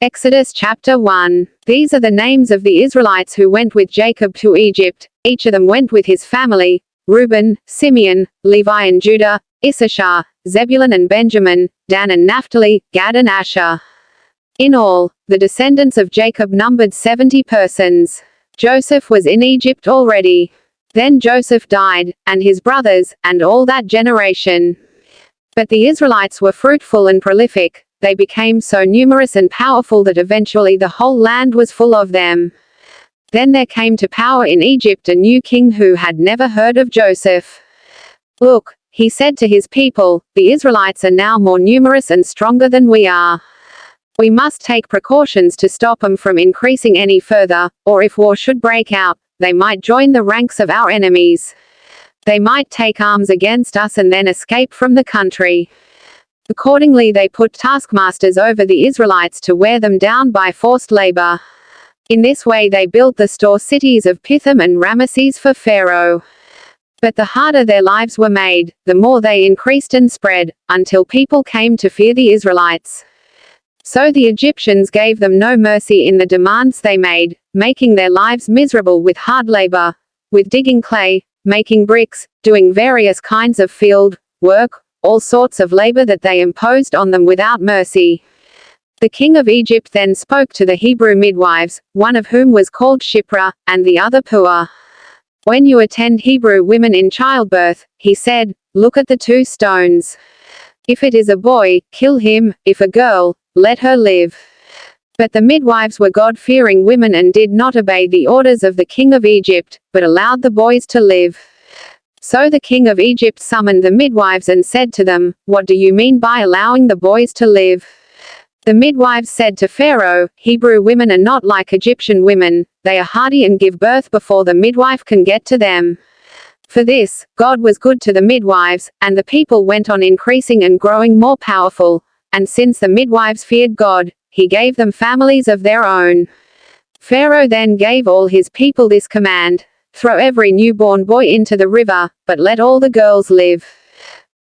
Exodus chapter 1. These are the names of the Israelites who went with Jacob to Egypt. Each of them went with his family: Reuben, Simeon, Levi and Judah, Issachar, Zebulun and Benjamin, Dan and Naphtali, Gad and Asher. In all, the descendants of Jacob numbered 70 persons. Joseph was in Egypt already. Then Joseph died, and his brothers, and all that generation. But the Israelites were fruitful and prolific. They became so numerous and powerful that eventually the whole land was full of them. Then there came to power in Egypt a new king who had never heard of Joseph. "Look," he said to his people, "the Israelites are now more numerous and stronger than we are. We must take precautions to stop them from increasing any further, or if war should break out, they might join the ranks of our enemies. They might take arms against us and then escape from the country." Accordingly they put taskmasters over the Israelites to wear them down by forced labor. In this way they built the store cities of Pithom and Ramesses for Pharaoh. But the harder their lives were made, the more they increased and spread, until people came to fear the Israelites. So the Egyptians gave them no mercy in the demands they made, making their lives miserable with hard labor, with digging clay, making bricks, doing various kinds of field work, all sorts of labor that they imposed on them without mercy. The king of Egypt then spoke to the Hebrew midwives, one of whom was called Shiphrah, and the other Puah. "When you attend Hebrew women in childbirth," he said, "look at the 2 stones. If it is a boy, kill him; if a girl, let her live." But the midwives were God-fearing women and did not obey the orders of the king of Egypt, but allowed the boys to live. So the king of Egypt summoned the midwives and said to them, "What do you mean by allowing the boys to live?" The midwives said to Pharaoh, "Hebrew women are not like Egyptian women. They are hardy and give birth before the midwife can get to them." For this, God was good to the midwives, and the people went on increasing and growing more powerful. And since the midwives feared God, he gave them families of their own. Pharaoh then gave all his people this command: "Throw every newborn boy into the river, but let all the girls live."